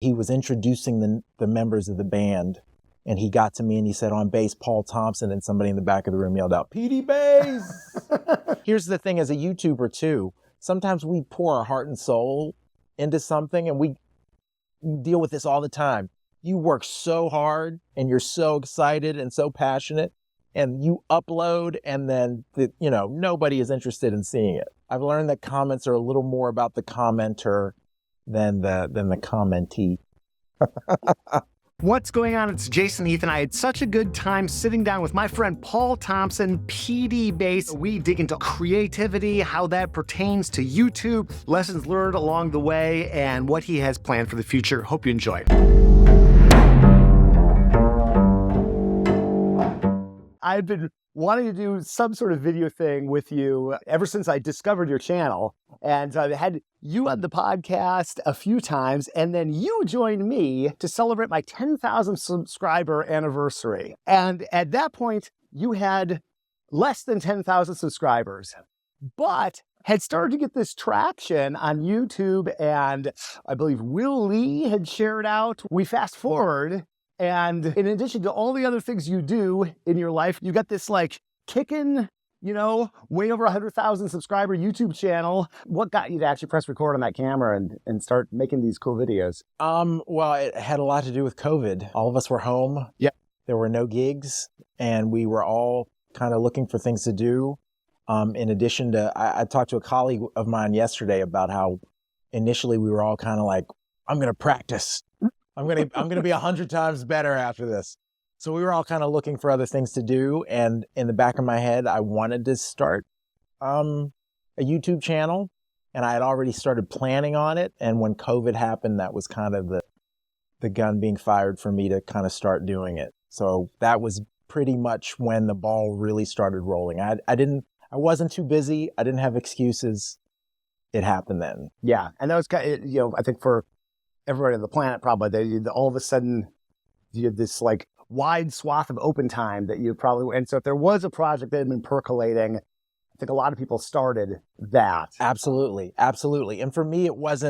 He was introducing the members of the band, and he got to me and he said, on bass, Paul Thompson, and somebody in the back of the room yelled out, pdbass. Here's the thing, as a YouTuber too, sometimes we pour our heart and soul into something, and we deal with this all the time. You work so hard and you're so excited and so passionate, and you upload, and then nobody is interested in seeing it. I've learned that comments are a little more about the commenter than the commentee. What's going on? It's Jason Heath, and I had such a good time sitting down with my friend Paul Thompson, pdbass. We dig into creativity, how that pertains to YouTube, lessons learned along the way, and what he has planned for the future. Hope you enjoy. I've been wanting to do some sort of video thing with you ever since I discovered your channel. And I've had you on the podcast a few times, and then you joined me to celebrate my 10,000 subscriber anniversary. And at that point, you had less than 10,000 subscribers, but had started to get this traction on YouTube. And I believe Will Lee had shared out. We fast forward, and in addition to all the other things you do in your life, you got this like kicking, way over 100,000 subscriber YouTube channel. What got you to actually press record on that camera and start making these cool videos? Well, it had a lot to do with COVID. All of us were home. Yep. There were no gigs, and we were all kind of looking for things to do. In addition to, I talked to a colleague of mine yesterday about how initially we were all kind of like, I'm going to practice. I'm going to be 100 times better after this. So we were all kind of looking for other things to do. And in the back of my head, I wanted to start a YouTube channel, and I had already started planning on it. And when COVID happened, that was kind of the gun being fired for me to kind of start doing it. So that was pretty much when the ball really started rolling. I wasn't too busy. I didn't have excuses. It happened then. Yeah. And that was kind of, I think for everybody on the planet, probably, all of a sudden you had this like wide swath of open time that you probably, and so if there was a project that had been percolating, I think a lot of people started that. Absolutely. Absolutely. And for me, it was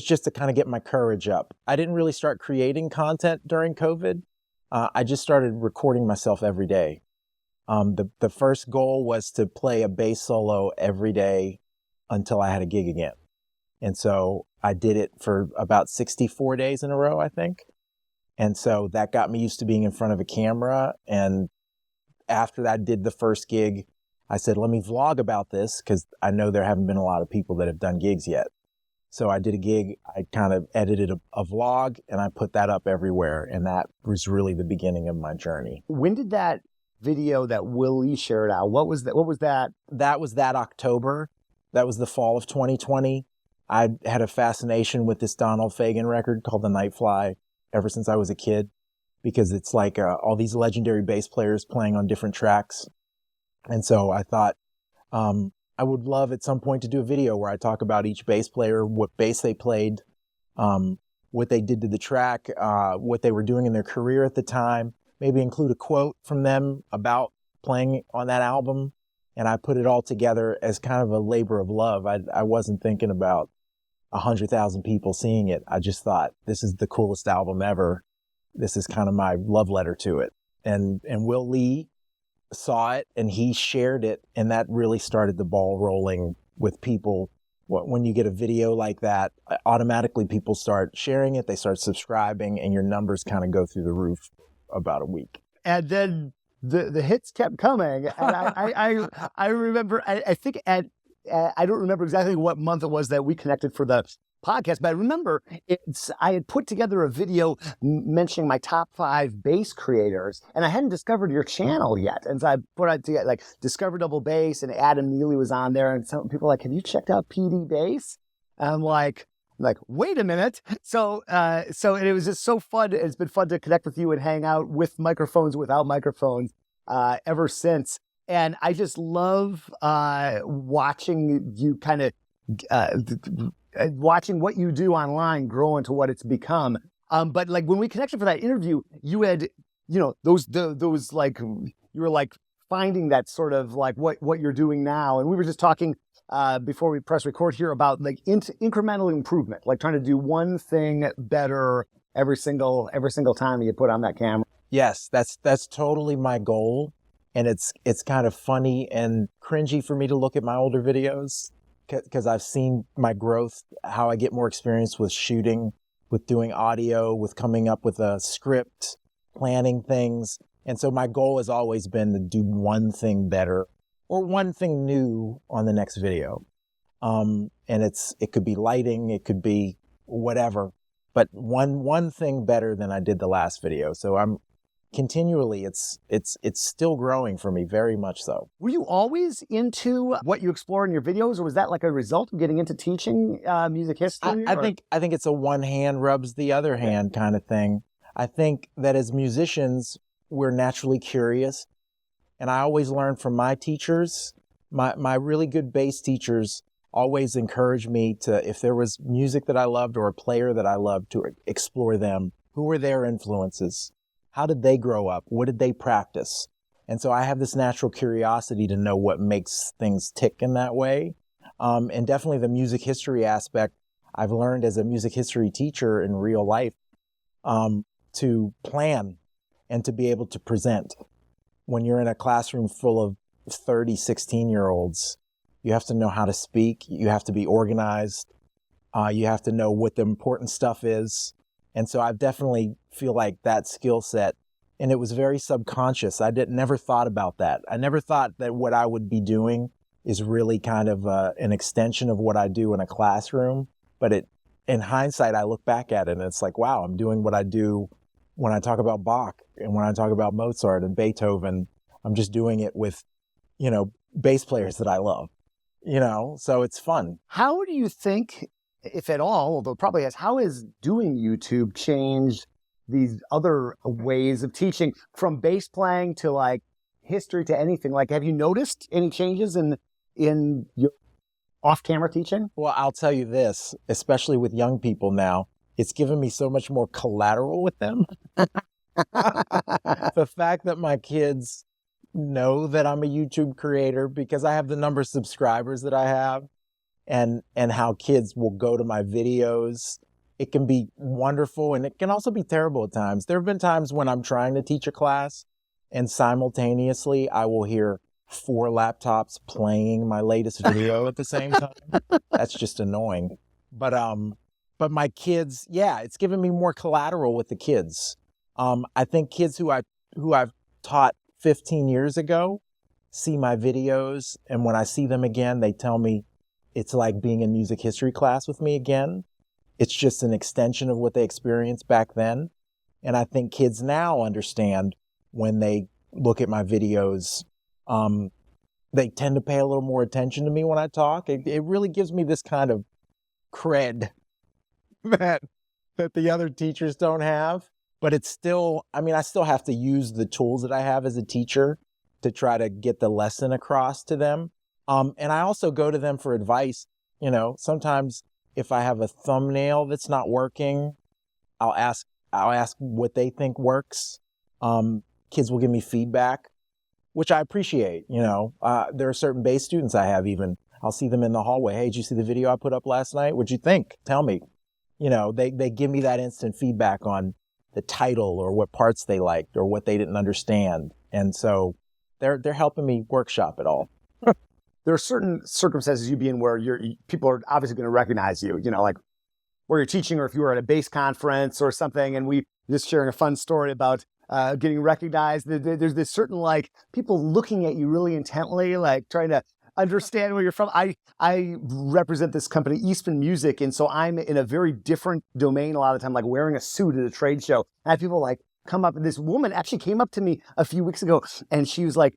just to kind of get my courage up. I didn't really start creating content during COVID. I just started recording myself every day. The first goal was to play a bass solo every day until I had a gig again. And so I did it for about 64 days in a row, I think. And so that got me used to being in front of a camera. And after that, did the first gig, I said, let me vlog about this, because I know there haven't been a lot of people that have done gigs yet. So I did a gig, I kind of edited a vlog, and I put that up everywhere. And that was really the beginning of my journey. When did that video that Willie shared out, what was that? That was that October. That was the fall of 2020. I had a fascination with this Donald Fagen record called The Nightfly ever since I was a kid, because it's like all these legendary bass players playing on different tracks. And so I thought I would love at some point to do a video where I talk about each bass player, what bass they played, what they did to the track, what they were doing in their career at the time, maybe include a quote from them about playing on that album. And I put it all together as kind of a labor of love. I wasn't thinking about 100,000 people seeing it. I just thought, this is the coolest album ever. This is kind of my love letter to it. And Will Lee saw it and he shared it. And that really started the ball rolling with people. When you get a video like that, automatically people start sharing it. They start subscribing, and your numbers kind of go through the roof about a week. And then the hits kept coming. And I remember, I think I don't remember exactly what month it was that we connected for the podcast, but I remember I had put together a video mentioning my top 5 bass creators, and I hadn't discovered your channel yet. And so I put it together, like Discover Double Bass, and Adam Neely was on there, and some people were like, have you checked out pdbass? And I'm like, wait a minute. So it was just so fun. It's been fun to connect with you and hang out with microphones, without microphones, ever since. And I just love watching you kind of watching what you do online grow into what it's become. But like when we connected for that interview, you had, those like, you were like finding that sort of like what you're doing now. And we were just talking before we press record here about like incremental improvement, like trying to do one thing better every single time you put on that camera. Yes, that's totally my goal. And it's kind of funny and cringy for me to look at my older videos because I've seen my growth, how I get more experience with shooting, with doing audio, with coming up with a script, planning things. And so my goal has always been to do one thing better or one thing new on the next video. And it could be lighting, it could be whatever, but one thing better than I did the last video. So I'm continually, it's still growing for me, very much so. Were you always into what you explore in your videos, or was that like a result of getting into teaching music history? I think it's a one hand rubs the other hand kind of thing. I think that as musicians, we're naturally curious. And I always learn from my teachers. My really good bass teachers always encouraged me to, if there was music that I loved or a player that I loved, to explore them. Who were their influences? How did they grow up? What did they practice? And so I have this natural curiosity to know what makes things tick in that way. And definitely the music history aspect, I've learned as a music history teacher in real life to plan and to be able to present. When you're in a classroom full of 30, 16-year-olds, you have to know how to speak. You have to be organized. You have to know what the important stuff is. And so I definitely feel like that skill set, and it was very subconscious. I never thought about that. I never thought that what I would be doing is really kind of an extension of what I do in a classroom. But in hindsight, I look back at it and it's like, wow, I'm doing what I do when I talk about Bach and when I talk about Mozart and Beethoven. I'm just doing it with, bass players that I love, so it's fun. How do you think, if at all, although it probably has, how has doing YouTube changed these other ways of teaching, from bass playing to like history to anything? Like, have you noticed any changes in your off-camera teaching? Well, I'll tell you this, especially with young people now, it's given me so much more collateral with them. The fact that my kids know that I'm a YouTube creator because I have the number of subscribers that I have, and how kids will go to my videos. It can be wonderful and it can also be terrible at times. There have been times when I'm trying to teach a class and simultaneously I will hear 4 laptops playing my latest video at the same time. That's just annoying. But my kids, yeah, it's given me more collateral with the kids. I think kids who I've taught 15 years ago see my videos, and when I see them again, they tell me it's like being in music history class with me again. It's just an extension of what they experienced back then. And I think kids now understand when they look at my videos, they tend to pay a little more attention to me when I talk. It really gives me this kind of cred that the other teachers don't have. But it's still, I still have to use the tools that I have as a teacher to try to get the lesson across to them. And I also go to them for advice. Sometimes if I have a thumbnail that's not working, I'll ask what they think works. Kids will give me feedback, which I appreciate. There are certain bass students I have even. I'll see them in the hallway. Hey, did you see the video I put up last night? What'd you think? Tell me. They give me that instant feedback on the title or what parts they liked or what they didn't understand. And so they're helping me workshop it all. There are certain circumstances you be in where people are obviously going to recognize you, like where you're teaching, or if you were at a bass conference or something, and we just sharing a fun story about getting recognized. There's this certain like people looking at you really intently, like trying to understand where you're from. I represent this company, Eastman Music, and so I'm in a very different domain a lot of the time, like wearing a suit at a trade show. And I have people like come up, and this woman actually came up to me a few weeks ago, and she was like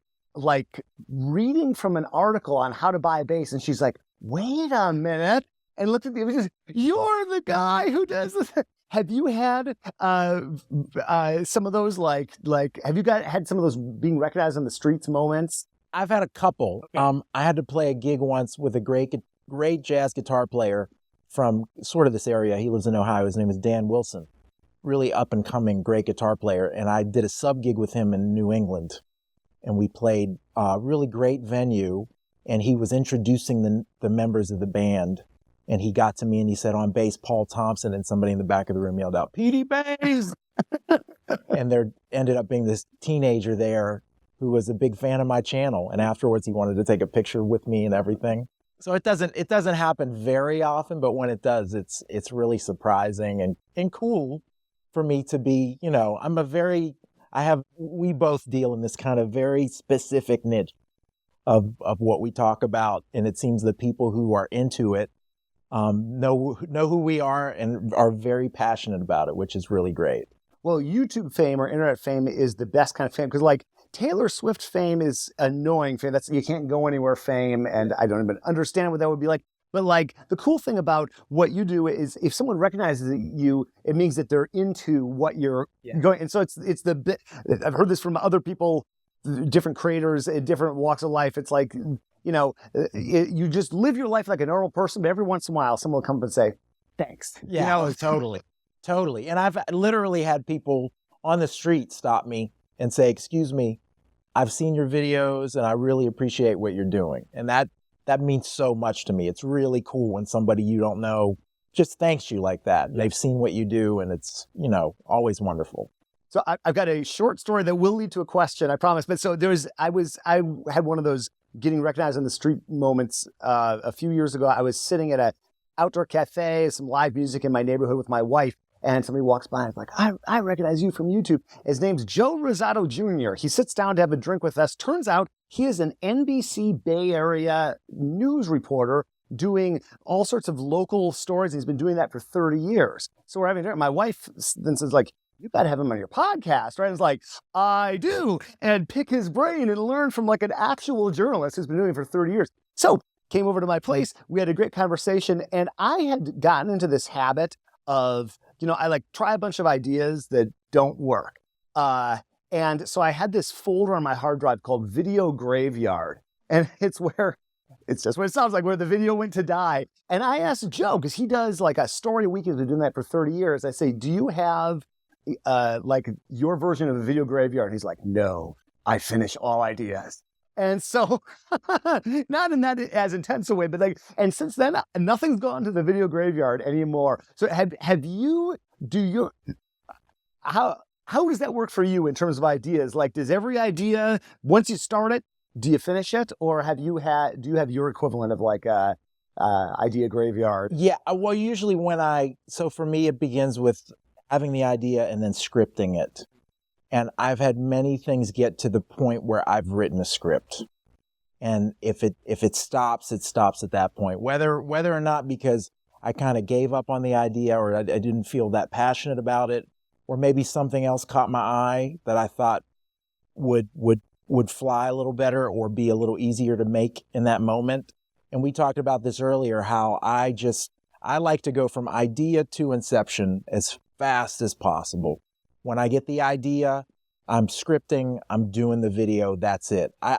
reading from an article on how to buy a bass, and she's like, wait a minute, and looked at the images. You're the guy who does this. Have you had some of those like have you had some of those being recognized on the streets moments? I've had a couple. Okay. I had to play a gig once with a great jazz guitar player from sort of this area. He lives in Ohio. His name is Dan Wilson. Really up and coming, great guitar player. And I did a sub gig with him in New England. and we played a really great venue, and he was introducing the members of the band. And he got to me and he said, on bass, Paul Thompson, and somebody in the back of the room yelled out, pdbass! And there ended up being this teenager there who was a big fan of my channel. And afterwards he wanted to take a picture with me and everything. So it doesn't happen very often, but when it does, it's really surprising and cool for me to be, we both deal in this kind of very specific niche of what we talk about. And it seems the people who are into it know who we are and are very passionate about it, which is really great. Well, YouTube fame or internet fame is the best kind of fame, because like Taylor Swift fame is annoying fame. That's you can't go anywhere fame, and I don't even understand what that would be like. But like the cool thing about what you do is if someone recognizes you, it means that they're into what you're going. And so it's I've heard this from other people, different creators in different walks of life. It's like, you just live your life like a normal person, but every once in a while someone will come up and say, thanks. Yeah, totally. And I've literally had people on the street stop me and say, excuse me, I've seen your videos and I really appreciate what you're doing. And that means so much to me. It's really cool when somebody you don't know just thanks you like that. They've seen what you do, and it's, always wonderful. So I've got a short story that will lead to a question, I promise. But so I had one of those getting recognized on the street moments a few years ago. I was sitting at an outdoor cafe, some live music in my neighborhood with my wife, and somebody walks by and is like, I recognize you from YouTube. His name's Joe Rosado Jr. He sits down to have a drink with us. Turns out he is an NBC Bay Area news reporter doing all sorts of local stories. He's been doing that for 30 years. So we're having dinner. My wife then says, like, you got to have him on your podcast, right? And it's like, I do. And pick his brain and learn from like an actual journalist who's been doing it for 30 years. So came over to my place. We had a great conversation. And I had gotten into this habit of, I like try a bunch of ideas that don't work. And so I had this folder on my hard drive called Video Graveyard. And it's just what it sounds like, where the video went to die. And I asked Joe, because he does like a story a week. He's been doing that for 30 years. I say, do you have like your version of a video graveyard? And he's like, no, I finish all ideas. And so not in that as intense a way, but like, and since then, nothing's gone to the video graveyard anymore. So how does that work for you in terms of ideas? Like, does every idea, once you start it, do you finish it? Or do you have your equivalent of like a idea graveyard? Yeah, well, usually so for me, it begins with having the idea and then scripting it. And I've had many things get to the point where I've written a script. And if it stops, it stops at that point. Whether or not because I kind of gave up on the idea, or I didn't feel that passionate about it, or maybe something else caught my eye that I thought would fly a little better or be a little easier to make in that moment. And we talked about this earlier, how I like to go from idea to inception as fast as possible. When I get the idea, I'm scripting, I'm doing the video, that's it. I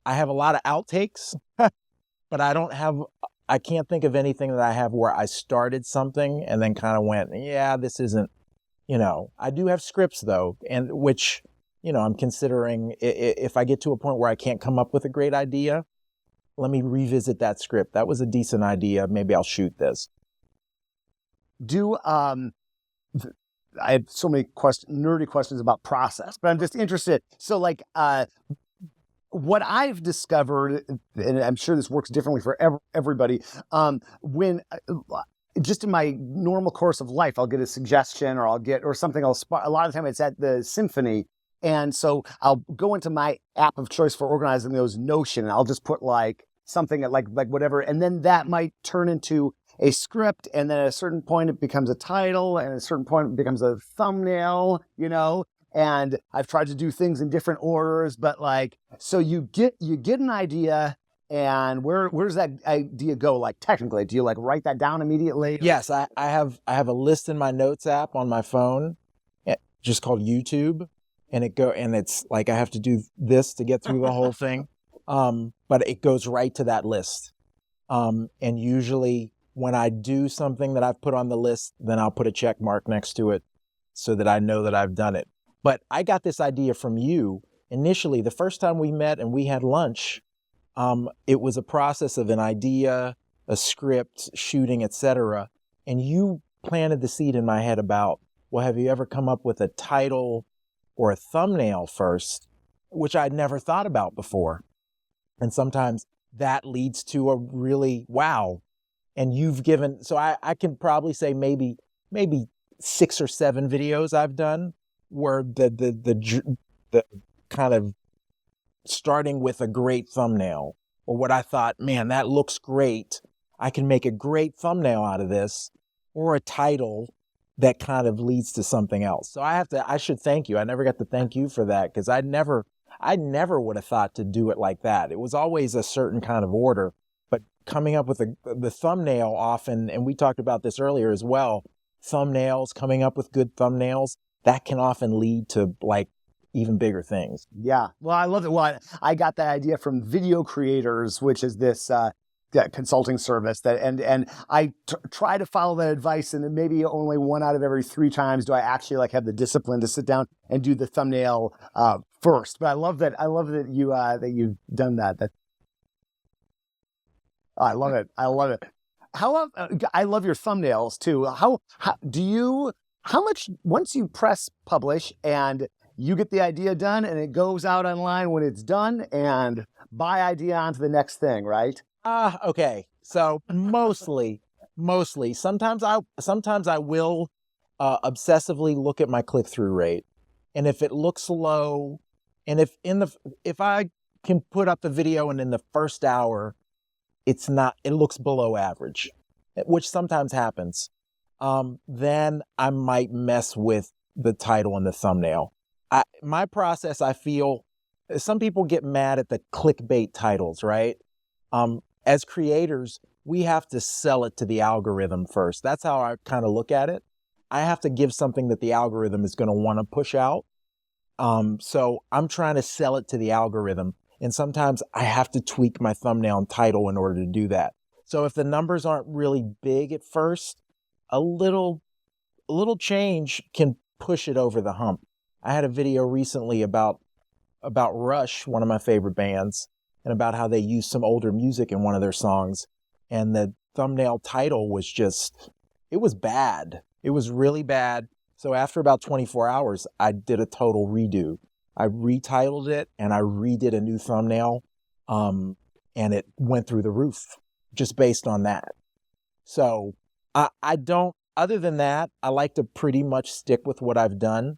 have a lot of outtakes, but I can't think of anything that I have where I started something and then kind of went, yeah, this isn't, I do have scripts though, and which, I'm considering if I get to a point where I can't come up with a great idea, let me revisit that script. That was a decent idea. Maybe I'll shoot this. I have so many nerdy questions about process, but I'm just interested. So like, what I've discovered, and I'm sure this works differently for everybody, when just in my normal course of life, I'll get a suggestion or something a lot of the time it's at the symphony. And so I'll go into my app of choice for organizing those, Notion, and I'll just put like something like whatever. And then that might turn into a script, and then at a certain point it becomes a title, and at a certain point it becomes a thumbnail, and I've tried to do things in different orders, but like, so you get an idea, and where does that idea go? Like technically, do you like write that down immediately? Yes, I have a list in my notes app on my phone, just called YouTube, and it's like I have to do this to get through the whole thing, but it goes right to that list, and usually when I do something that I've put on the list, then I'll put a check mark next to it so that I know that I've done it. But I got this idea from you, initially, the first time we met and we had lunch, it was a process of an idea, a script, shooting, etc. And you planted the seed in my head about, well, have you ever come up with a title or a thumbnail first, which I'd never thought about before. And sometimes that leads to a really, wow. And you've given, so I can probably say maybe 6 or 7 videos I've done where the kind of starting with a great thumbnail, or what I thought, man, that looks great. I can make a great thumbnail out of this, or a title that kind of leads to something else. So I should thank you. I never got to thank you for that, because I never would have thought to do it like that. It was always a certain kind of order, but coming up with the thumbnail often, and we talked about this earlier as well, thumbnails, coming up with good thumbnails, that can often lead to like even bigger things. Yeah. Well, I love it. Well, I got that idea from Video Creators, which is this consulting service and I try to follow that advice, and then maybe only 1 out of every 3 times do I actually like have the discipline to sit down and do the thumbnail first. But I love that you've done that. I love it. I love it. I love your thumbnails too. How much, once you press publish and you get the idea done and it goes out online when it's done, and buy idea onto the next thing, right? Okay. So mostly, sometimes I will obsessively look at my click-through rate. And if it looks low, and if I can put up the video and in the first hour, it looks below average, which sometimes happens, then I might mess with the title and the thumbnail. My process, I feel, some people get mad at the clickbait titles, right? As creators, we have to sell it to the algorithm first. That's how I kind of look at it. I have to give something that the algorithm is going to want to push out. So I'm trying to sell it to the algorithm. And sometimes I have to tweak my thumbnail and title in order to do that. So if the numbers aren't really big at first, a little change can push it over the hump. I had a video recently about Rush, one of my favorite bands, and about how they used some older music in one of their songs. And the thumbnail title was it was bad. It was really bad. So after about 24 hours, I did a total redo. I retitled it and I redid a new thumbnail. And it went through the roof just based on that. So I don't, other than that, I like to pretty much stick with what I've done.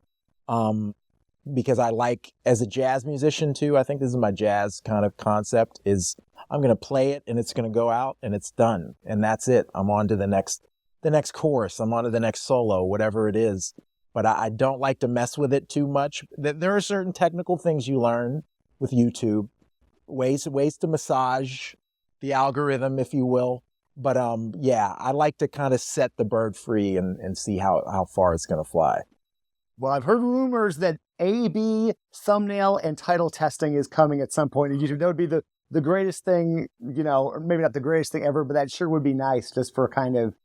Because I like, as a jazz musician too, I think this is my jazz kind of concept, is I'm going to play it and it's going to go out and it's done. And that's it. I'm on to the next chorus. I'm on to the next solo, whatever it is. But I don't like to mess with it too much. There are certain technical things you learn with YouTube, ways to massage the algorithm, if you will. But yeah, I like to kind of set the bird free and see how far it's going to fly. Well, I've heard rumors that A/B thumbnail and title testing is coming at some point in YouTube. That would be the greatest thing, or maybe not the greatest thing ever, but that sure would be nice just for kind of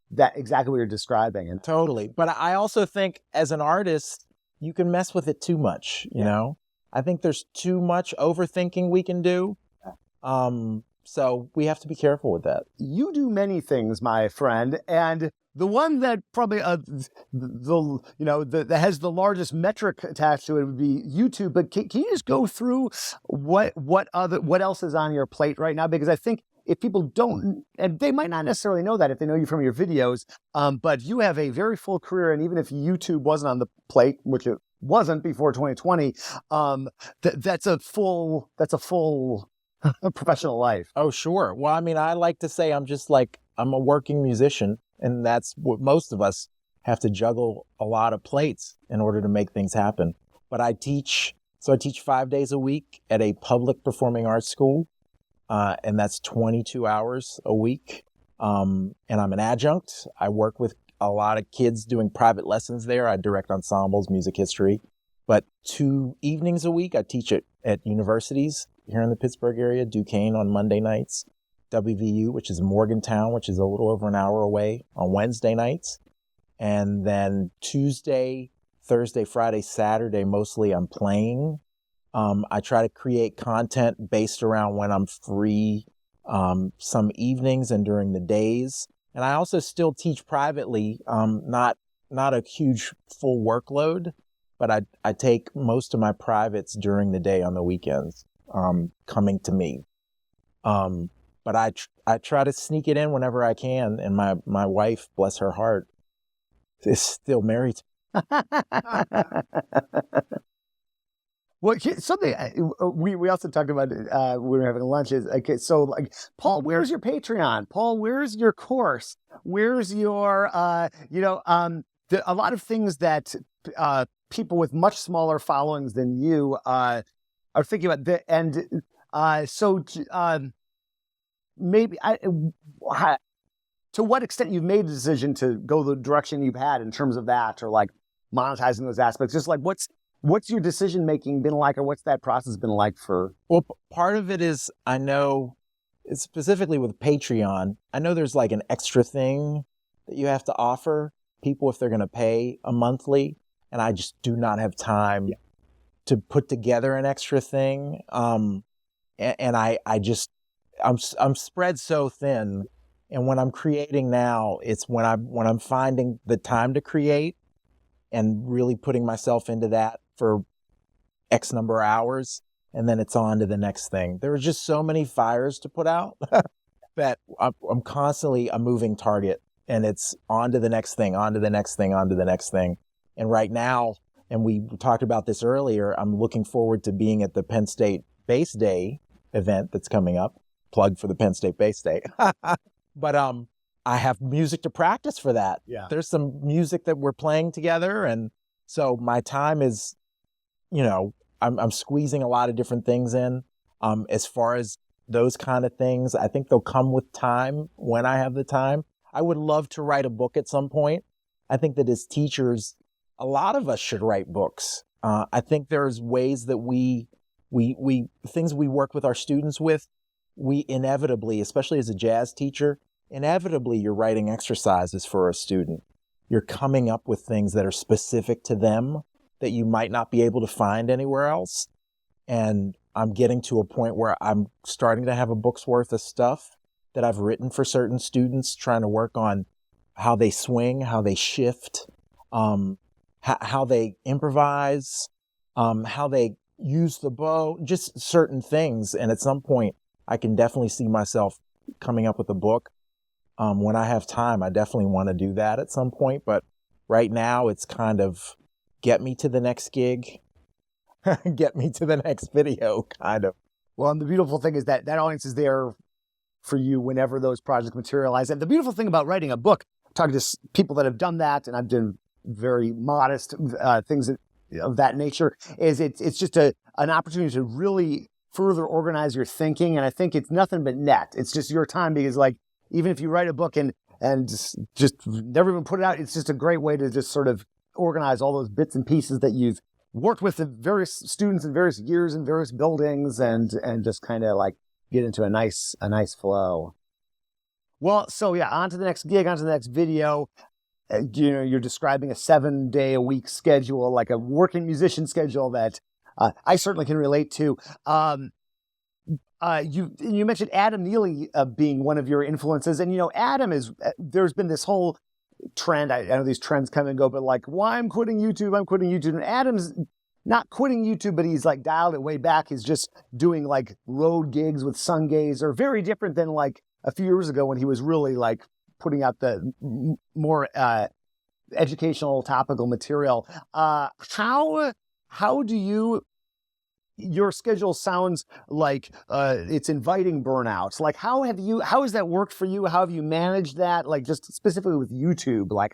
that exactly what you're describing. And totally. But I also think as an artist, you can mess with it too much, you know? I think there's too much overthinking we can do. So we have to be careful with that. You do many things, my friend, and the one that probably that has the largest metric attached to it would be YouTube. But can you just go through what else is on your plate right now? Because I think if people don't, and they might not necessarily know that if they know you from your videos, but you have a very full career, and even if YouTube wasn't on the plate, which it wasn't before 2020, that's a full professional life. Oh, sure. Well, I mean, I like to say I'm a working musician, and that's what most of us have to juggle a lot of plates in order to make things happen. But I teach 5 days a week at a public performing arts school, and that's 22 hours a week. And I'm an adjunct. I work with a lot of kids doing private lessons there. I direct ensembles, music history. But 2 evenings a week, I teach at universities here in the Pittsburgh area, Duquesne on Monday nights, WVU, which is Morgantown, which is a little over an hour away, on Wednesday nights. And then Tuesday Thursday, Friday, Saturday, mostly I'm playing. I try to create content based around when I'm free, some evenings and during the days. And I also still teach privately, not a huge full workload, but I take most of my privates during the day on the weekends, coming to me. But I try to sneak it in whenever I can. And my wife, bless her heart, is still married. Well, something we also talked about when we were having lunch is, okay, so like, Paul, where's your Patreon? Paul, where's your course? Where's your a lot of things that people with much smaller followings than you are thinking about. Maybe to what extent you've made the decision to go the direction you've had in terms of that, or like monetizing those aspects. Just like what's your decision making been like, or what's that process been like for? Well, part of it is, I know, specifically with Patreon, I know there's like an extra thing that you have to offer people if they're going to pay a monthly, and I just do not have time to put together an extra thing. And I'm spread so thin, and when I'm creating now, it's when I'm finding the time to create and really putting myself into that for X number of hours, and then it's on to the next thing. There are just so many fires to put out that I'm constantly a moving target, and it's on to the next thing, on to the next thing, on to the next thing. And right now, and we talked about this earlier, I'm looking forward to being at the Penn State Bass Day event that's coming up. Plug for the Penn State Bass Day. But I have music to practice for that. Yeah. There's some music that we're playing together, and so my time is, I'm squeezing a lot of different things in. As far as those kind of things, I think they'll come with time when I have the time. I would love to write a book at some point. I think that as teachers, a lot of us should write books. I think there's ways that we things we work with our students with, we inevitably, especially as a jazz teacher, inevitably you're writing exercises for a student. You're coming up with things that are specific to them that you might not be able to find anywhere else. And I'm getting to a point where I'm starting to have a book's worth of stuff that I've written for certain students, trying to work on how they swing, how they shift, how they improvise, how they use the bow, just certain things. And at some point, I can definitely see myself coming up with a book. When I have time, I definitely want to do that at some point. But right now, it's kind of get me to the next gig, get me to the next video, kind of. Well, and the beautiful thing is that audience is there for you whenever those projects materialize. And the beautiful thing about writing a book, talking to people that have done that, and I've done very modest things of that nature, is it's just an opportunity to really further organize your thinking. And I think it's nothing but net. It's just your time, because like, even if you write a book and just never even put it out, it's just a great way to just sort of organize all those bits and pieces that you've worked with the various students in various years in various buildings, and just kind of like get into a nice flow. Well, so yeah, on to the next gig, on to the next video. You're describing a 7-day-a-week schedule, like a working musician schedule that I certainly can relate to. You mentioned Adam Neely being one of your influences, and Adam is. There's been this whole trend. I know these trends come and go, but like, why I'm quitting YouTube, I'm quitting YouTube. And Adam's not quitting YouTube, but he's like dialed it way back. He's just doing like road gigs with Sungazer, very different than like a few years ago when he was really like putting out the more educational topical material. How do you? Your schedule sounds like it's inviting burnouts. Like, how has that worked for you? How have you managed that? Like, just specifically with YouTube, like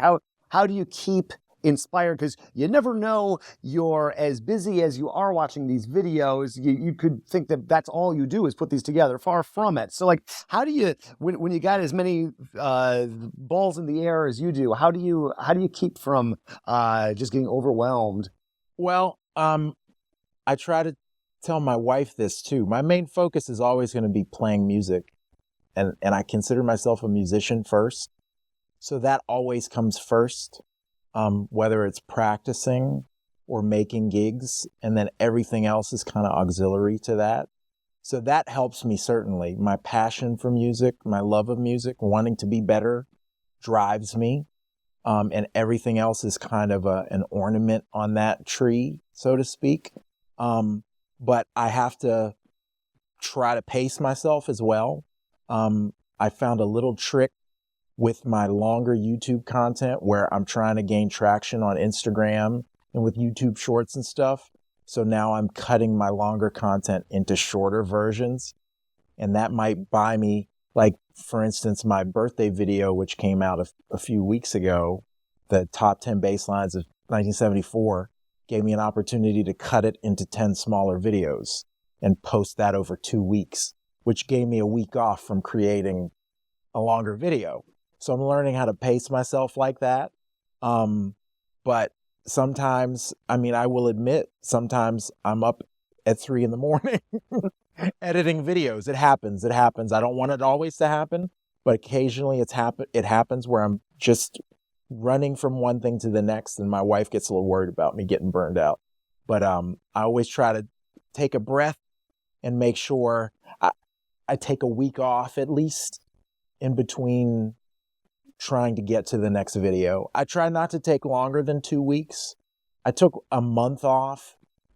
how do you keep inspired? Because you never know, you're as busy as you are watching these videos. You could think that that's all you do is put these together. Far from it. So like, how do you, when you got as many balls in the air as you do, how do you keep from just getting overwhelmed? Well, I try to tell my wife this too. My main focus is always going to be playing music, and I consider myself a musician first, so that always comes first. whether it's practicing or making gigs, and then everything else is kind of auxiliary to that. So that helps me certainly. My passion for music, my love of music, wanting to be better drives me. And everything else is kind of an ornament on that tree, so to speak. But I have to try to pace myself as well. I found a little trick with my longer YouTube content where I'm trying to gain traction on Instagram and with YouTube shorts and stuff. So now I'm cutting my longer content into shorter versions. And that might buy me, like, for instance, my birthday video, which came out a few weeks ago, the top 10 bass lines of 1974, gave me an opportunity to cut it into 10 smaller videos and post that over 2 weeks, which gave me a week off from creating a longer video. So I'm learning how to pace myself like that. But sometimes, I mean, I will admit, sometimes I'm up at 3 a.m. editing videos. It happens. I don't want it always to happen, but occasionally it happens where I'm just running from one thing to the next, and my wife gets a little worried about me getting burned out. But I always try to take a breath and make sure I take a week off at least in between trying to get to the next video. I try not to take longer than 2 weeks. I took a month off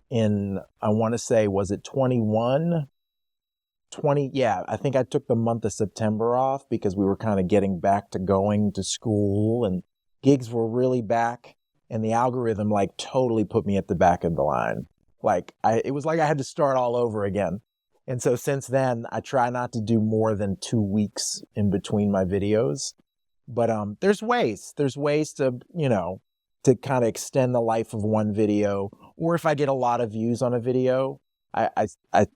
in, I want to say, was it 21? 20, yeah, I think I took the month of September off because we were kind of getting back to going to school and gigs were really back, and the algorithm like totally put me at the back of the line. Like it was like I had to start all over again. And so since then, I try not to do more than 2 weeks in between my videos. But there's ways to, to kind of extend the life of one video. Or if I get a lot of views on a video, I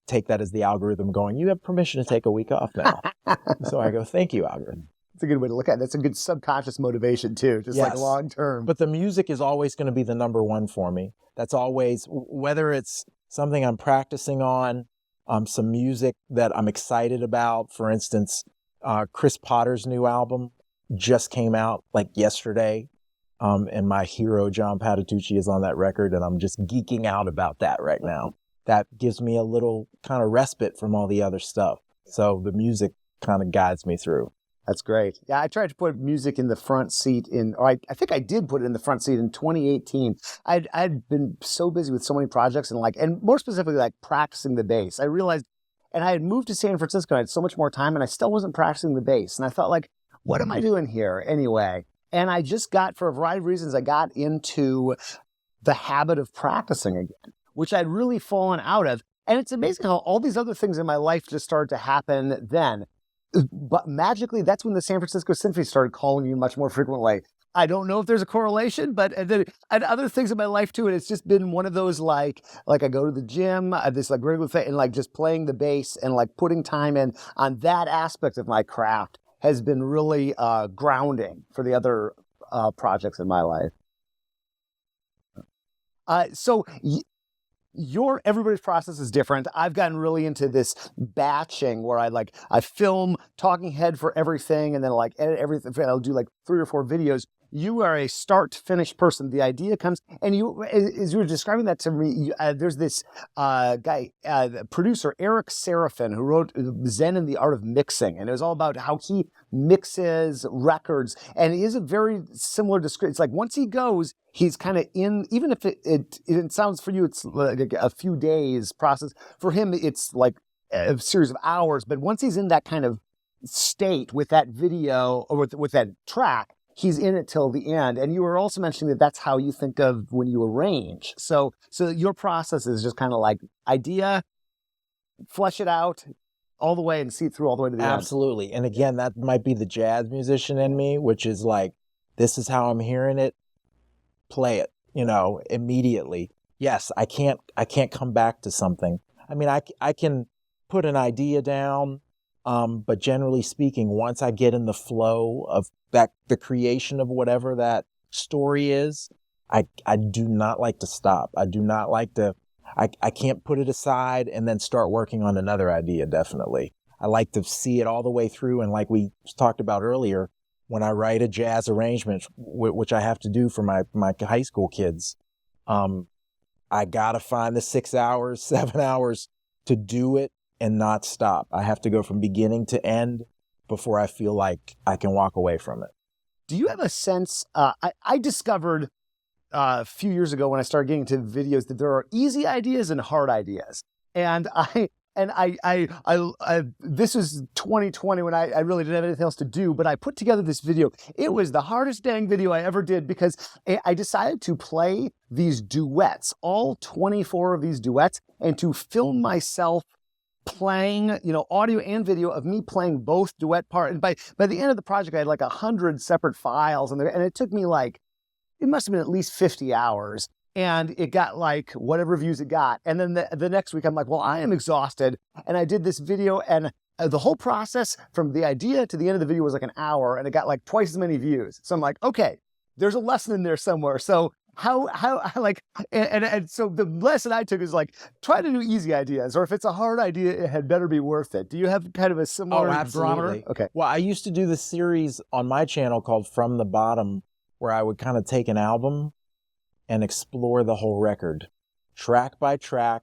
take that as the algorithm going, you have permission to take a week off now. So I go, thank you, algorithm. That's a good way to look at it. That's a good subconscious motivation too, just like long term. But the music is always going to be the number one for me. That's always, whether it's something I'm practicing on, some music that I'm excited about. For instance, Chris Potter's new album just came out like yesterday. And my hero, John Patitucci, is on that record, and I'm just geeking out about that right now. That gives me a little kind of respite from all the other stuff. So the music kind of guides me through. That's great. Yeah, I tried to put music in the front seat I think I did put it in the front seat in 2018. I'd been so busy with so many projects and more specifically, like practicing the bass. I realized, and I had moved to San Francisco, I had so much more time, and I still wasn't practicing the bass. And I thought, like, what am I doing here anyway? And I just for a variety of reasons, I got into the habit of practicing again, which I'd really fallen out of. And it's amazing how all these other things in my life just started to happen then. But magically, that's when the San Francisco Symphony started calling me much more frequently. I don't know if there's a correlation, but and other things in my life too. And it's just been one of those like I go to the gym, this like regular thing, and like just playing the bass and like putting time in on that aspect of my craft has been really grounding for the other projects in my life. So everybody's process is different. I've gotten really into this batching where I film talking head for everything and then like edit everything. I'll do like 3 or 4 videos. You are a start to finish person. The idea comes, and as you were describing that to me, there's this guy, producer Eric Seraphin, who wrote Zen and the Art of Mixing, and it was all about how he mixes records, and he is a very similar description. It's like once he goes, he's kind of in, even if it sounds for you, it's like a few days process. For him, it's like a series of hours, but once he's in that kind of state with that video or with that track, he's in it till the end. And you were also mentioning that that's how you think of when you arrange. So your process is just kind of like idea, flesh it out all the way and see it through all the way to the end. Absolutely. And again, that might be the jazz musician in me, which is like, this is how I'm hearing it, play it, immediately. Yes, I can't come back to something. I mean, I can put an idea down, but generally speaking, once I get in the flow of the creation of whatever that story is, I do not like to stop. I do not like to, I can't put it aside and then start working on another idea, definitely. I like to see it all the way through. And like we talked about earlier, when I write a jazz arrangement, which I have to do for my high school kids, I got to find the 6 hours, 7 hours to do it and not stop. I have to go from beginning to end before I feel like I can walk away from it. Do you have a sense, I discovered a few years ago when I started getting into videos that there are easy ideas and hard ideas. And this was 2020 when I really didn't have anything else to do, but I put together this video. It was the hardest dang video I ever did because I decided to play these duets, all 24 of these duets, and to film myself playing, audio and video of me playing both duet part. And by the end of the project, I had like 100 separate files, and it took me it must have been at least 50 hours. And it got like whatever views it got. And then the next week, I'm like, well, I am exhausted. And I did this video, and the whole process from the idea to the end of the video was like an hour, and it got like twice as many views. So I'm like, okay, there's a lesson in there somewhere. So how so the lesson I took is like, try to do easy ideas, or if it's a hard idea, it had better be worth it. Do you have kind of a similar barometer? Okay. Well, I used to do this series on my channel called From the Bottom, where I would kind of take an album and explore the whole record, track by track,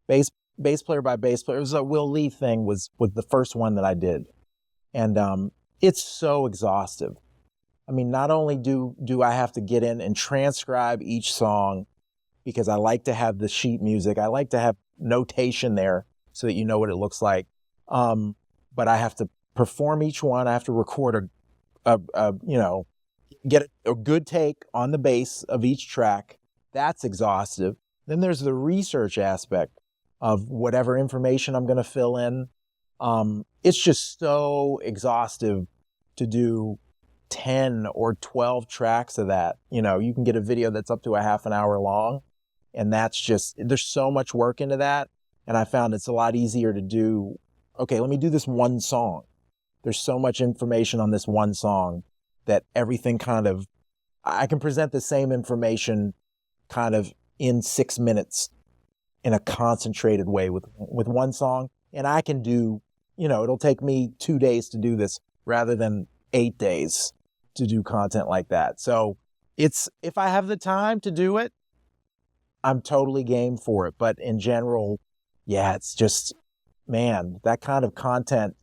bass player by bass player. It was a Will Lee thing was the first one that I did. And it's so exhaustive. I mean, not only do I have to get in and transcribe each song, because I like to have the sheet music, I like to have notation there so that you know what it looks like. But I have to perform each one. I have to record get a good take on the bass of each track. That's exhaustive. Then there's the research aspect of whatever information I'm going to fill in. It's just so exhaustive to do 10 or 12 tracks of that. You can get a video that's up to a half an hour long, and there's so much work into that. And I found it's a lot easier to do, okay, let me do this one song. There's so much information on this one song that everything I can present the same information kind of in 6 minutes in a concentrated way with one song. And I can do, it'll take me 2 days to do this rather than 8 days to do content like that. So if I have the time to do it, I'm totally game for it. But in general, yeah, it's just, man, that kind of content,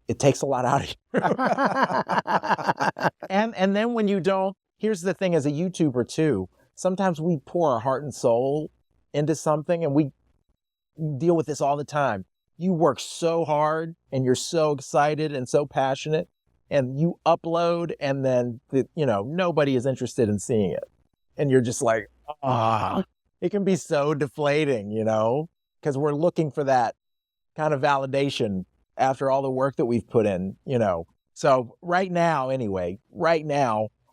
it takes a lot out of you. And then when you don't, here's the thing as a YouTuber too, sometimes we pour our heart and soul into something, and we deal with this all the time. You work so hard and you're so excited and so passionate, and you upload, and then nobody is interested in seeing it. And you're just like, it can be so deflating, because we're looking for that kind of validation after all the work that we've put in, So right now,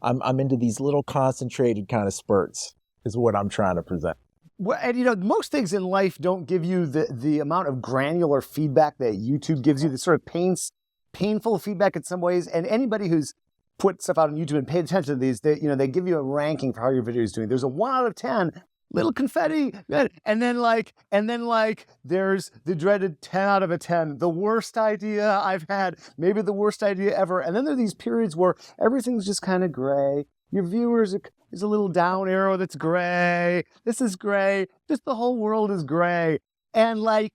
I'm into these little concentrated kind of spurts is what I'm trying to present. Well, and most things in life don't give you the amount of granular feedback that YouTube gives you, the sort of painful feedback in some ways. And anybody who's put stuff out on YouTube and paid attention to these, they give you a ranking for how your video is doing. There's a 1 out of 10, little confetti, and then there's the dreaded 10 out of a 10, the worst idea I've had, maybe the worst idea ever. And then there are these periods where everything's just kind of gray. Your viewers is a little down arrow that's gray. This is gray. Just the whole world is gray. And I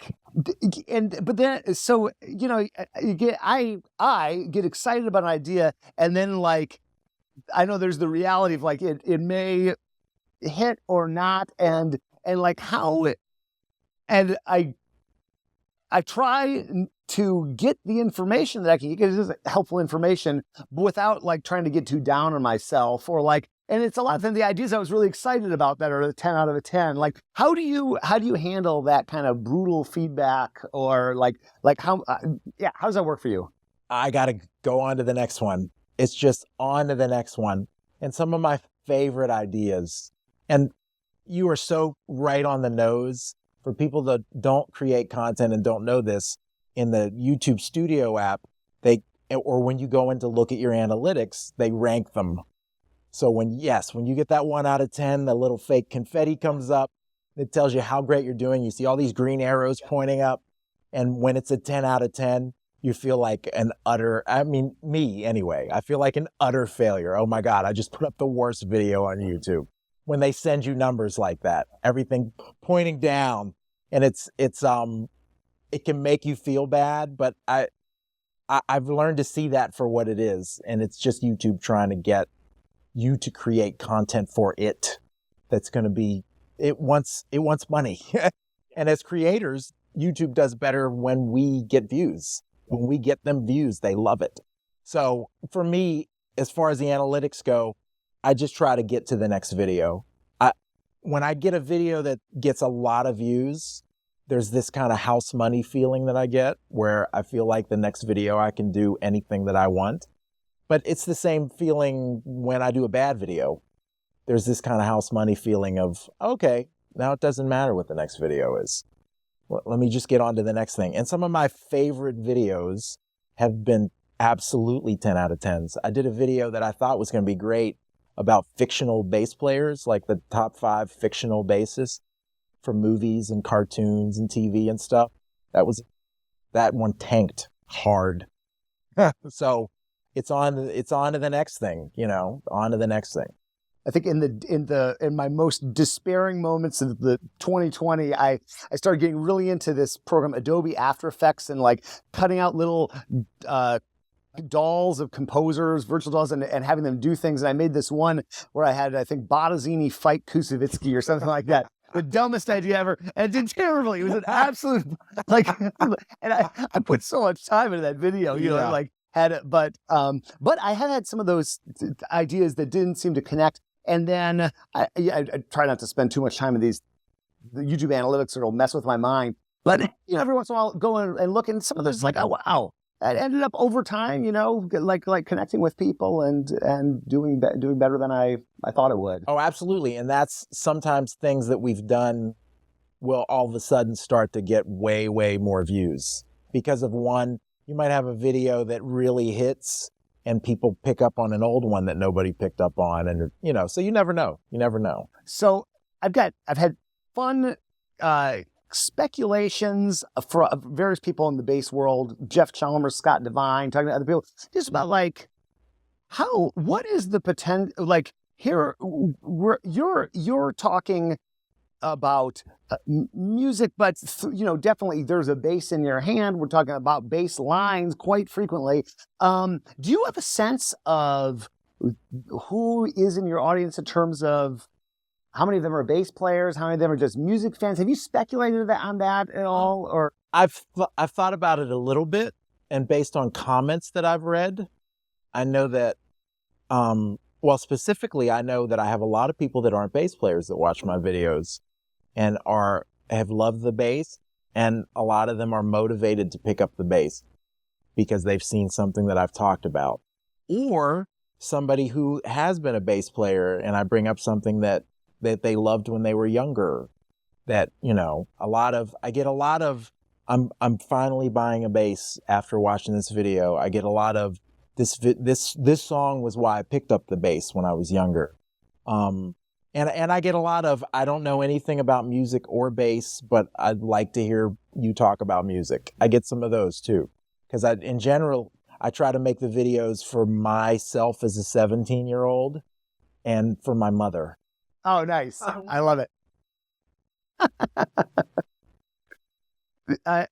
get excited about an idea, and then I know there's the reality of it may hit or not, and how it, and I try to get the information that I can get, because it's helpful information, but without trying to get too down on myself, or and it's a lot of the ideas I was really excited about that are the 10 out of a 10. How do you handle that kind of brutal feedback, or how does that work for you? I got to go on to the next one. It's just on to the next one. And some of my favorite ideas, and you are so right on the nose. For people that don't create content and don't know this, in the YouTube Studio app, when you go in to look at your analytics, they rank them. So when you get that 1 out of 10, the little fake confetti comes up. It tells you how great you're doing. You see all these green arrows pointing up. And when it's a 10 out of 10, you feel like an utter, I mean, me anyway, I feel like an utter failure. Oh my God, I just put up the worst video on YouTube. When they send you numbers like that, everything pointing down, and it can make you feel bad, but I've learned to see that for what it is. And it's just YouTube trying to get you to create content for it. That's going to be, it wants money. And as creators, YouTube does better when we get views. When we get them views, they love it. So for me, as far as the analytics go, I just try to get to the next video. When I get a video that gets a lot of views, there's this kind of house money feeling that I get where I feel like the next video I can do anything that I want. But it's the same feeling when I do a bad video. There's this kind of house money feeling of, okay, now it doesn't matter what the next video is. Let me just get on to the next thing. And some of my favorite videos have been absolutely 10 out of 10s. I did a video that I thought was going to be great about fictional bass players, like the top 5 fictional bassists for movies and cartoons and TV and stuff. That one tanked hard. So it's on to the next thing, on to the next thing. I think in my most despairing moments of the 2020, I started getting really into this program, Adobe After Effects, and like cutting out little dolls of composers, virtual dolls, and having them do things. And I made this one where I had, I think, Bottesini fight Kusevitsky or something like that. The dumbest idea ever, and it did terribly. It was an absolute and I put so much time into that video, but I had some of those ideas that didn't seem to connect. And then I try not to spend too much time in the YouTube analytics, or it'll mess with my mind. But every once in a while, go and look, and some of those like, oh wow, I ended up over time, like connecting with people and doing better than I thought it would. Oh, absolutely. And that's sometimes things that we've done will all of a sudden start to get way, way more views because of one. You might have a video that really hits and people pick up on an old one that nobody picked up on. And, so you never know. You never know. So I've had fun speculations for various people in the bass world, Jeff Chalmers, Scott Devine, talking to other people, just about like, what is the potential, like here, you're talking about music, but definitely there's a bass in your hand. We're talking about bass lines quite frequently. Do you have a sense of who is in your audience in terms of how many of them are bass players? How many of them are just music fans? Have you speculated on that at all? Or I've thought about it a little bit, and based on comments that I've read, I know that specifically, I know that I have a lot of people that aren't bass players that watch my videos and have loved the bass, and a lot of them are motivated to pick up the bass because they've seen something that I've talked about. Or somebody who has been a bass player and I bring up something that they loved when they were younger, that, I get a lot of, I'm finally buying a bass after watching this video. I get a lot of this song was why I picked up the bass when I was younger. And I get a lot of, I don't know anything about music or bass, but I'd like to hear you talk about music. I get some of those too. Because in general, I try to make the videos for myself as a 17-year-old and for my mother. Oh, nice. I love it. I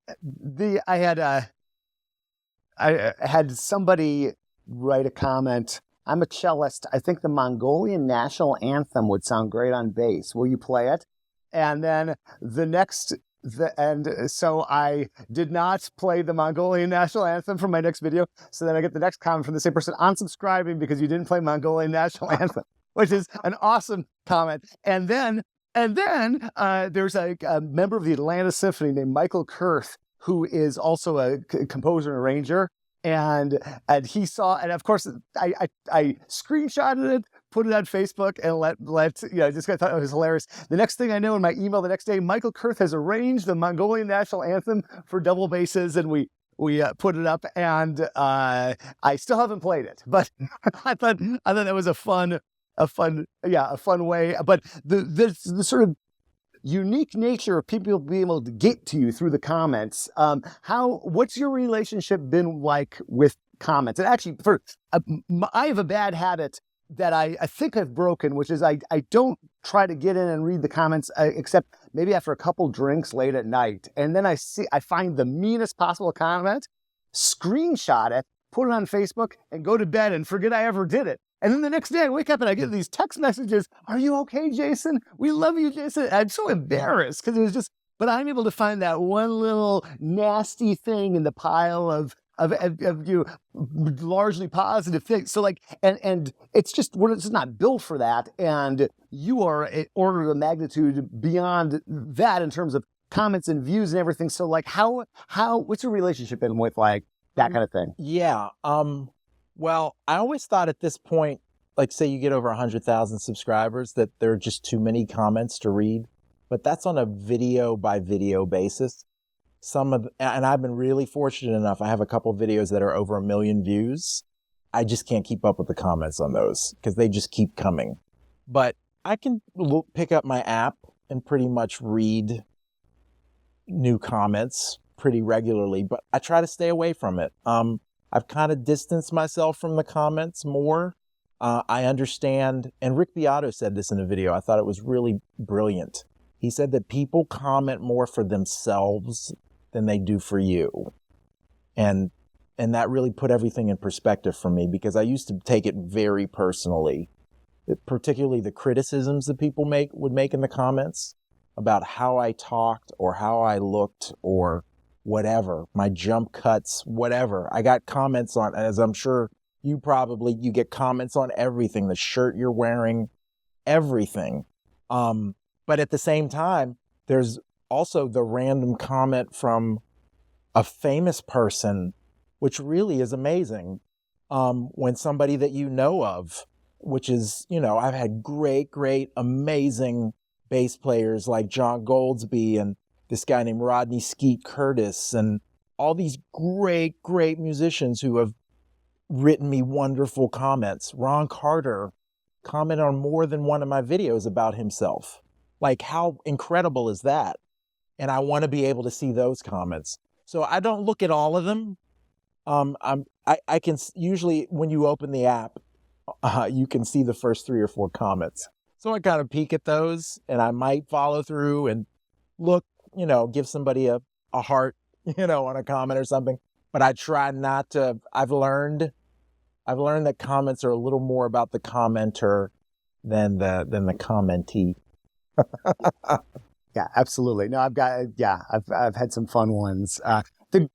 had somebody write a comment. I'm a cellist. I think the Mongolian national anthem would sound great on bass. Will you play it? And then so I did not play the Mongolian national anthem for my next video. So then I get the next comment from the same person, unsubscribing because you didn't play Mongolian national anthem, which is an awesome comment. And then there's a member of the Atlanta Symphony named Michael Kurth, who is also a composer and arranger. And he saw, and of course, I screenshotted it, put it on Facebook, and just thought it was hilarious. The next thing I know, in my email the next day, Michael Kurth has arranged the Mongolian national anthem for double basses, and we put it up. And I still haven't played it, but I thought that was a fun way. But the sort of unique nature of people being able to get to you through the comments. What's your relationship been like with comments? And actually, I have a bad habit that I think I've broken, which is I don't try to get in and read the comments except maybe after a couple drinks late at night. And then I find the meanest possible comment, screenshot it, put it on Facebook, and go to bed and forget I ever did it. And then the next day I wake up and I get these text messages. Are you okay, Jason? We love you, Jason. And I'm so embarrassed because it was just, but I'm able to find that one little nasty thing in the pile of you largely positive things. So like, and it's just, we're just not built for that. And you are an order of magnitude beyond that in terms of comments and views and everything. So like what's your relationship been with like that kind of thing? Yeah. Well, I always thought at this point, like say you get over 100,000 subscribers, that there are just too many comments to read, but that's on a video by video basis. And I've been really fortunate enough. I have a couple videos that are over 1 million views. I just can't keep up with the comments on those because they just keep coming. But I can pick up my app and pretty much read new comments pretty regularly, but I try to stay away from it. I've kind of distanced myself from the comments more. I understand, and Rick Beato said this in a video. I thought it was really brilliant. He said that people comment more for themselves than they do for you. And that really put everything in perspective for me because I used to take it very personally, particularly the criticisms that people would make in the comments about how I talked or how I looked or whatever, my jump cuts, whatever. I got comments on, as I'm sure you get comments on everything, the shirt you're wearing, everything. But at the same time, there's also the random comment from a famous person, which really is amazing. When somebody that you know of, which is, I've had great, amazing bass players like John Goldsby and this guy named Rodney Skeet Curtis and all these great musicians who have written me wonderful comments. Ron Carter commented on more than one of my videos about himself. Like, how incredible is that? And I want to be able to see those comments. So I don't look at all of them. I can usually, when you open the app, you can see the first 3 or 4 comments. So I kind of peek at those and I might follow through and look, give somebody a heart, on a comment or something. But I try not to. I've learned that comments are a little more about the commenter than the commentee. Yeah, absolutely. No, I've had some fun ones. And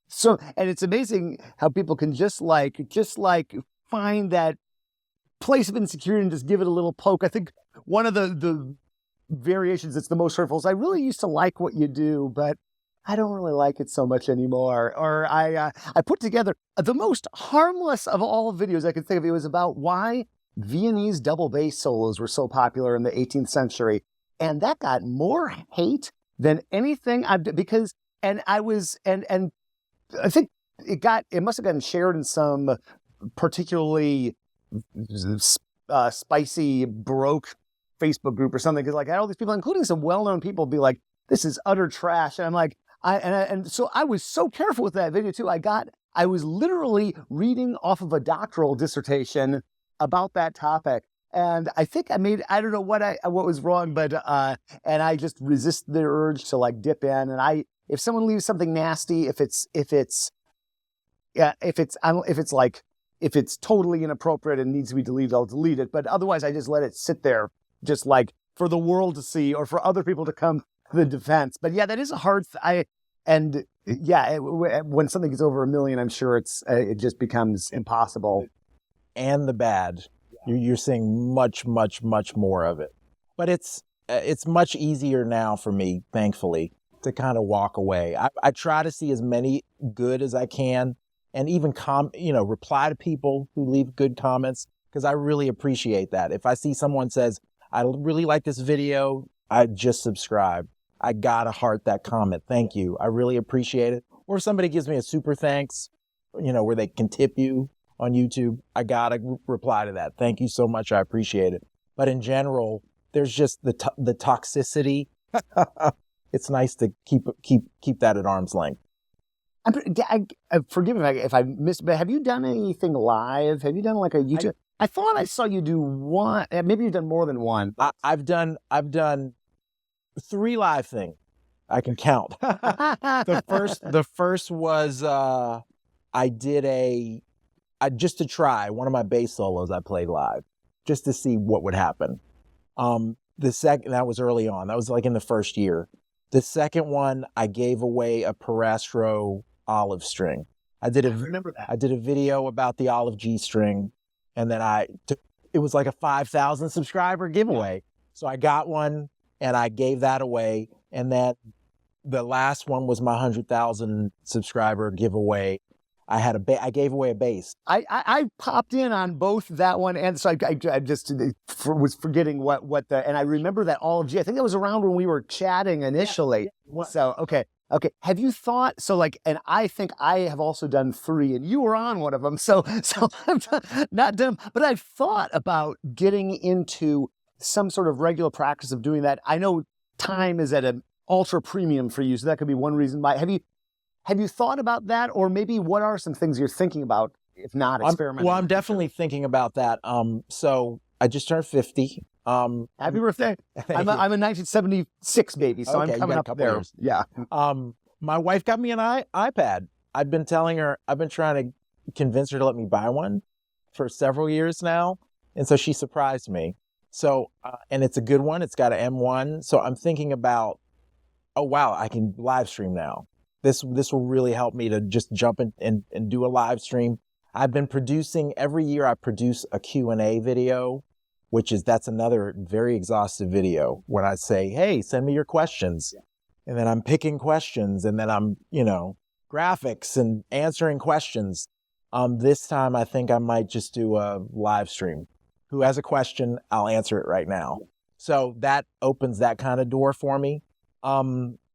it's amazing how people can just find that place of insecurity and just give it a little poke. I think one of the variations that's the most hurtful is I really used to like what you do, but I don't really like it so much anymore. Or I put together the most harmless of all videos I could think of. It was about why Viennese double bass solos were so popular in the 18th century. And that got more hate than anything I've done because, and I think it must have gotten shared in some particularly spicy Baroque Facebook group or something. Because like I had all these people, including some well-known people, be like, "This is utter trash." And I'm like, so I was so careful with that video too. I was literally reading off of a doctoral dissertation about that topic. And I think I don't know what was wrong, but and I just resist the urge to like dip in. And if someone leaves something nasty, if it's totally inappropriate and needs to be deleted, I'll delete it. But otherwise, I just let it sit there, just like for the world to see or for other people to come to the defense. But yeah, that is a hard. When something gets over 1 million, I'm sure it just becomes impossible. And the bad. You're seeing much more of it. But it's much easier now for me, thankfully, to kind of walk away. I try to see as many good as I can and even reply to people who leave good comments because I really appreciate that. If I see someone says, I really like this video, I just subscribe. I gotta heart that comment. Thank you. I really appreciate it. Or if somebody gives me a super thanks, where they can tip you on YouTube, I gotta reply to that. Thank you so much. I appreciate it. But in general, there's just the toxicity It's nice to keep that at arm's length. Forgive me if I missed, but have you done anything live? Have you done like a YouTube? I thought I saw you do one. Maybe you've done more than one. I've done 3 live things. I can count. The first was I did just to try one of my bass solos I played live, just to see what would happen. The second, that was early on. That was like in the first year. The second one, I gave away a Parastro olive string. I remember that. I did a video about the olive G string, and then it was like a 5,000 subscriber giveaway. So I got one and I gave that away. And then the last one was my 100,000 subscriber giveaway. I gave away a bass. I popped in on both that one, and so I just was forgetting what and I remember that olive G. I think that was around when we were chatting initially. Yeah. So okay. Have you thought and I think I have also done 3, and you were on one of them. So I'm not dumb, but I've thought about getting into some sort of regular practice of doing that. I know time is at an ultra premium for you, so that could be one reason why. Have you thought about that, or maybe what are some things you're thinking about, if not experimenting? I'm definitely thinking about that. So I just turned 50. Happy birthday! I'm a 1976 baby, so okay, I'm coming up there. Years. Yeah. My wife got me an iPad. I've been trying to convince her to let me buy one for several years now, and so she surprised me. So and it's a good one. It's got an M1. So I'm thinking about, oh wow, I can live stream now. This will really help me to just jump in and do a live stream. I've been producing, every year I produce a Q&A video, that's another very exhaustive video when I say, hey, send me your questions. Yeah. And then I'm picking questions, and then I'm, graphics and answering questions. This time I think I might just do a live stream. Who has a question? I'll answer it right now. So that opens that kind of door for me.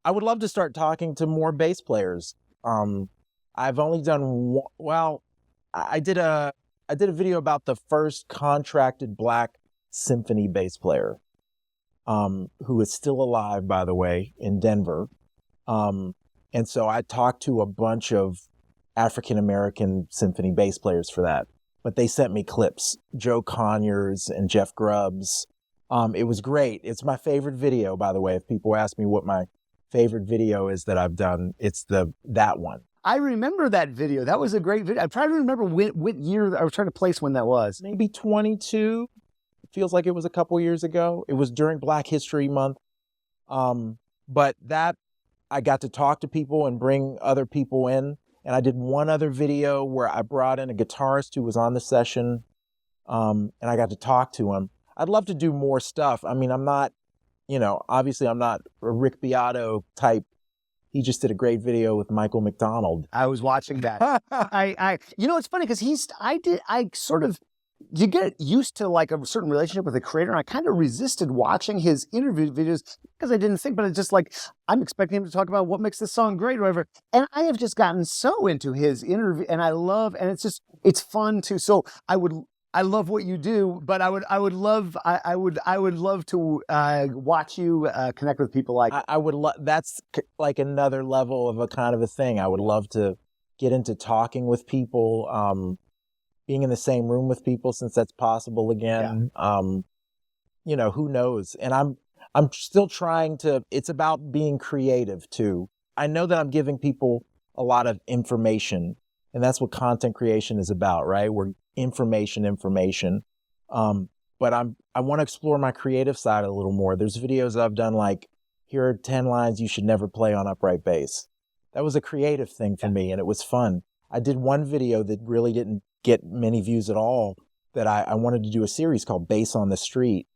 I would love to start talking to more bass players. I've only done I did a video about the first contracted Black symphony bass player, who is still alive, by the way, in Denver. And so I talked to a bunch of African-American symphony bass players for that, but they sent me clips, Joe Conyers and Jeff Grubbs. It was great. It's my favorite video, by the way. If people ask me what my favorite video is that I've done, it's that one. I remember that video. That was a great video. I'm trying to remember what year. I was trying to place when that was. Maybe 22. It feels like it was a couple years ago. It was during Black History Month. But that, I got to talk to people and bring other people in. And I did one other video where I brought in a guitarist who was on the session, and I got to talk to him. I'd love to do more stuff. I mean, I'm not, obviously I'm not a Rick Beato type. He just did a great video with Michael McDonald. I was watching that. It's funny because you get used to like a certain relationship with a creator. And I kind of resisted watching his interview videos because I didn't think, but it's just like, I'm expecting him to talk about what makes this song great or whatever. And I have just gotten so into his interview, and it's fun too. So I love what you do, but I would love to watch you connect with people like. I would love. That's like another level of a kind of a thing. I would love to get into talking with people, being in the same room with people, since that's possible again. Yeah. Who knows? And I'm still trying to. It's about being creative too. I know that I'm giving people a lot of information, and that's what content creation is about, right? We're information. But I want to explore my creative side a little more. There's videos I've done like, here are 10 lines you should never play on upright bass. That was a creative thing for me, and it was fun. I did one video that really didn't get many views at all, that I wanted to do a series called Bass on the Street,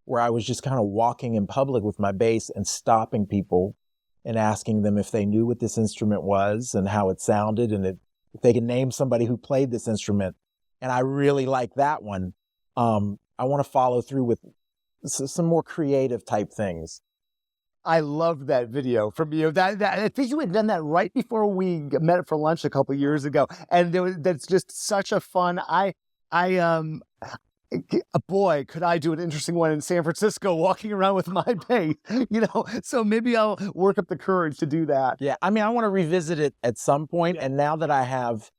where I was just kind of walking in public with my bass and stopping people and asking them if they knew what this instrument was and how it sounded, and if they could name somebody who played this instrument. And I really like that one. I want to follow through with some more creative type things. I love that video from you. That I think you had done that right before we met for lunch a couple years ago, and that's just such a fun. boy, could I do an interesting one in San Francisco walking around with my bass, so maybe I'll work up the courage to do that. Yeah. I mean, I want to revisit it at some point. And now that I have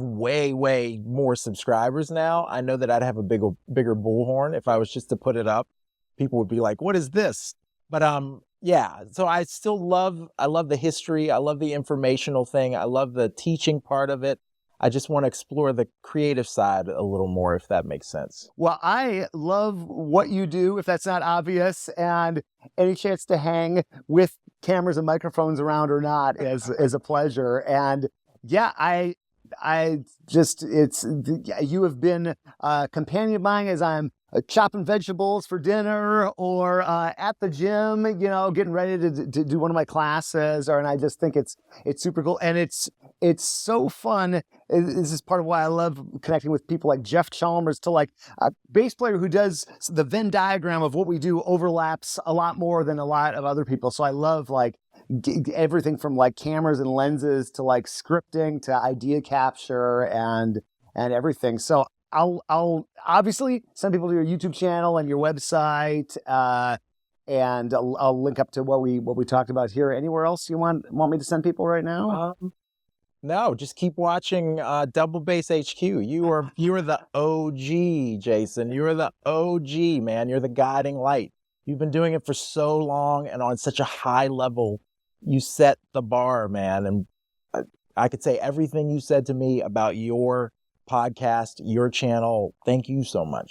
way, way more subscribers now. I know that I'd have a bigger bullhorn if I was just to put it up. People would be like, what is this? But yeah, so I love the history. I love the informational thing. I love the teaching part of it. I just want to explore the creative side a little more, if that makes sense. Well, I love what you do, if that's not obvious, and any chance to hang with cameras and microphones around or not is a pleasure. And yeah, you have been a companion of mine as I'm chopping vegetables for dinner or at the gym, getting ready to do one of my classes. And I just think it's super cool. And it's so fun. This is part of why I love connecting with people like Jeff Chalmers, to like a bass player who does the Venn diagram of what we do overlaps a lot more than a lot of other people. So I love like everything from like cameras and lenses to like scripting to idea capture and everything. So I'll obviously send people to your YouTube channel and your website, and I'll link up to what we talked about here. Anywhere else you want me to send people right now? No, just keep watching Double Bass HQ. You are the OG, Jason. You are the OG, man. You're the guiding light. You've been doing it for so long and on such a high level. You set the bar, man. And I could say everything you said to me about your podcast, your channel. Thank you so much.